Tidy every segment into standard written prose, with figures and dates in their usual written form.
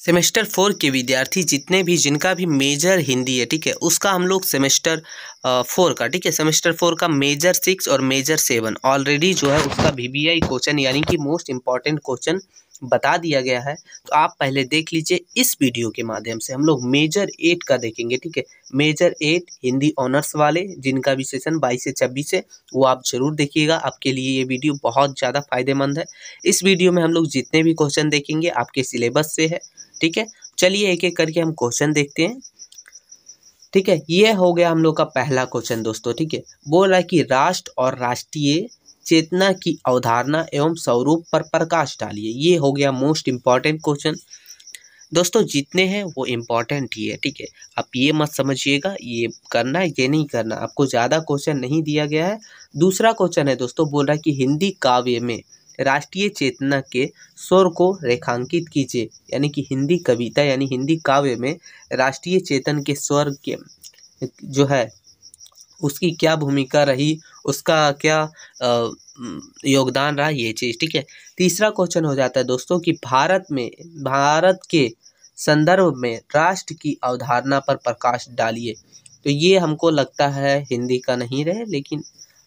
Semester 4 के विद्यार्थी जितने भी जिनका भी मेजर हिंदी है, ठीक है, उसका हम लोग सेमेस्टर 4 का, ठीक है, सेमेस्टर 4 का मेजर 6 और मेजर 7 ऑलरेडी जो है उसका VBI क्वेश्चन यानी कि मोस्ट इम्पॉर्टेंट क्वेश्चन बता दिया गया है। तो आप पहले देख लीजिए। इस वीडियो के माध्यम से हम लोग मेजर 8 का देखेंगे, ठीक है, मेजर 8 हिंदी ऑनर्स वाले जिनका भी सेशन 22 से 26 है, वो आप जरूर देखिएगा। आपके लिए ये वीडियो बहुत ज़्यादा फायदेमंद है। इस वीडियो में हम लोग जितने भी क्वेश्चन देखेंगे आपके सिलेबस से है, ठीक है। चलिए एक एक करके हम क्वेश्चन देखते हैं, ठीक है। ये हो गया हम लोग का पहला क्वेश्चन दोस्तों, ठीक है। बोल रहा है कि राष्ट्र और राष्ट्रीय चेतना की अवधारणा एवं स्वरूप पर प्रकाश डालिए। ये हो गया मोस्ट इम्पॉर्टेंट क्वेश्चन दोस्तों। जितने हैं वो इम्पॉर्टेंट ही है, ठीक है। आप ये मत समझिएगा ये करना है ये नहीं करना, आपको ज़्यादा क्वेश्चन नहीं दिया गया है। दूसरा क्वेश्चन है दोस्तों, बोल रहा है कि हिंदी काव्य में राष्ट्रीय चेतना के स्वर को रेखांकित कीजिए। यानी कि हिंदी कविता यानी हिंदी काव्य में राष्ट्रीय चेतन के स्वर के जो है उसकी क्या भूमिका रही, उसका क्या योगदान रहा, ये चीज़, ठीक है। तीसरा क्वेश्चन हो जाता है दोस्तों कि भारत के संदर्भ में राष्ट्र की अवधारणा पर प्रकाश डालिए। तो ये हमको लगता है हिंदी का नहीं रहे, लेकिन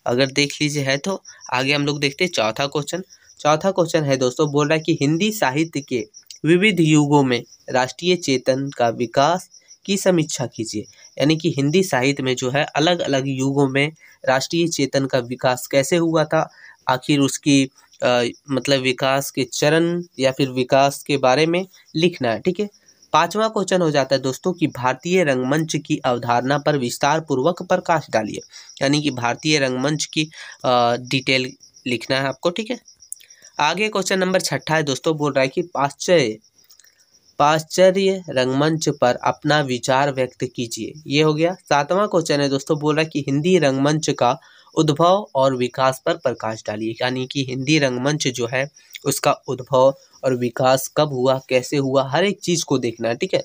अगर देख लीजिए है तो आगे हम लोग देखते हैं चौथा क्वेश्चन। चौथा क्वेश्चन है दोस्तों, बोल रहा है कि हिंदी साहित्य के विविध युगों में राष्ट्रीय चेतन का विकास की समीक्षा कीजिए। यानी कि हिंदी साहित्य में जो है अलग अलग युगों में राष्ट्रीय चेतन का विकास कैसे हुआ था, आखिर उसकी मतलब विकास के चरण या फिर विकास के बारे में लिखना है, ठीक है। पांचवा क्वेश्चन हो जाता है दोस्तों कि भारतीय रंगमंच की अवधारणा पर विस्तार पूर्वक प्रकाश डालिए। यानी कि भारतीय रंगमंच की डिटेल लिखना है आपको, ठीक है। आगे क्वेश्चन नंबर छठा है दोस्तों, बोल रहा है कि पाश्चर्य रंगमंच पर अपना विचार व्यक्त कीजिए। ये हो गया। सातवां क्वेश्चन है दोस्तों, बोल रहा है कि हिंदी रंगमंच का उद्भव और विकास पर प्रकाश डालिए। यानी कि हिंदी रंगमंच जो है उसका उद्भव और विकास कब हुआ, कैसे हुआ, हर एक चीज़ को देखना है, ठीक है।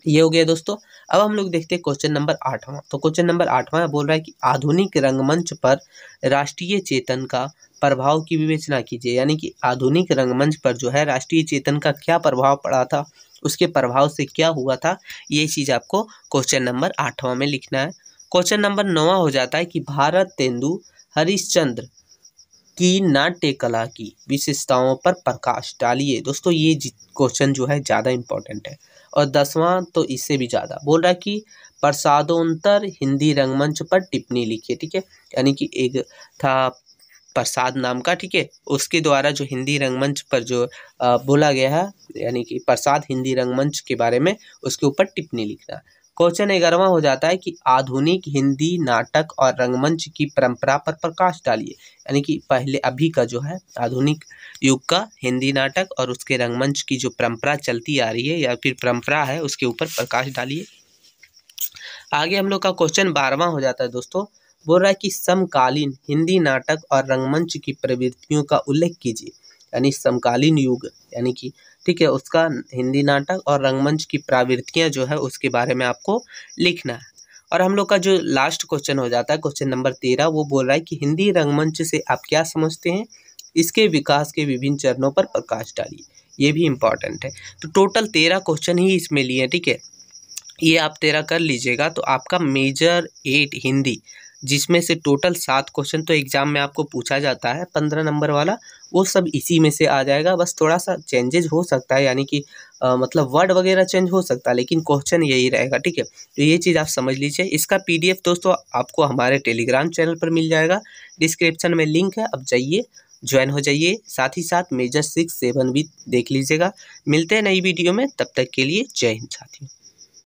ये हो गया दोस्तों। अब हम लोग देखते हैं क्वेश्चन नंबर 8वां। तो क्वेश्चन नंबर 8वां बोल रहा है कि आधुनिक रंगमंच पर राष्ट्रीय चेतन का प्रभाव की विवेचना कीजिए। यानी कि आधुनिक रंगमंच पर जो है राष्ट्रीय चेतन का क्या प्रभाव पड़ा था, उसके प्रभाव से क्या हुआ था, ये चीज़ आपको क्वेश्चन नंबर 8वां में लिखना है। क्वेश्चन नंबर 9वां हो जाता है कि भारतेंदु हरिश्चंद्र की नाट्य कला की विशेषताओं पर प्रकाश डालिए। दोस्तों ये क्वेश्चन जो है ज़्यादा इंपॉर्टेंट है। और 10वां तो इससे भी ज़्यादा बोल रहा है कि प्रसादोत्तर हिंदी रंगमंच पर टिप्पणी लिखिए, ठीक है। यानी कि एक था प्रसाद नाम का, ठीक है, उसके द्वारा जो हिंदी रंगमंच पर जो बोला गया है, यानी कि प्रसाद हिंदी रंगमंच के बारे में उसके ऊपर टिप्पणी लिखना। क्वेश्चन 11वां हो जाता है कि आधुनिक हिंदी नाटक और रंगमंच की परंपरा पर प्रकाश डालिए। यानी कि पहले अभी का जो है आधुनिक युग का हिंदी नाटक और उसके रंगमंच की जो परंपरा चलती आ रही है या फिर परंपरा है उसके ऊपर प्रकाश डालिए। आगे हम लोग का क्वेश्चन 12वां हो जाता है दोस्तों, बोल रहा है कि समकालीन हिंदी नाटक और रंगमंच की प्रवृत्तियों का उल्लेख कीजिए। यानी समकालीन युग यानी कि, ठीक है, उसका हिंदी नाटक और रंगमंच की प्रवृत्तियां जो है उसके बारे में आपको लिखना है। और हम लोग का जो लास्ट क्वेश्चन हो जाता है क्वेश्चन नंबर 13, वो बोल रहा है कि हिंदी रंगमंच से आप क्या समझते हैं, इसके विकास के विभिन्न चरणों पर प्रकाश डालिए। ये भी इम्पॉर्टेंट है। तो टोटल 13 क्वेश्चन ही इसमें लिए, ठीक है। ये आप 13 कर लीजिएगा तो आपका मेजर 8 हिंदी, जिसमें से टोटल 7 क्वेश्चन तो एग्जाम में आपको पूछा जाता है 15 नंबर वाला, वो सब इसी में से आ जाएगा। बस थोड़ा सा चेंजेस हो सकता है, यानी कि मतलब वर्ड वगैरह चेंज हो सकता है, लेकिन क्वेश्चन यही रहेगा, ठीक है। तो ये चीज़ आप समझ लीजिए। इसका PDF दोस्तों आपको हमारे टेलीग्राम चैनल पर मिल जाएगा, डिस्क्रिप्शन में लिंक है, अब जाइए ज्वाइन हो जाइए। साथ ही साथ मेजर 6, 7 भी देख लीजिएगा। मिलते हैं नई वीडियो में, तब तक के लिए जय हिंद साथियों।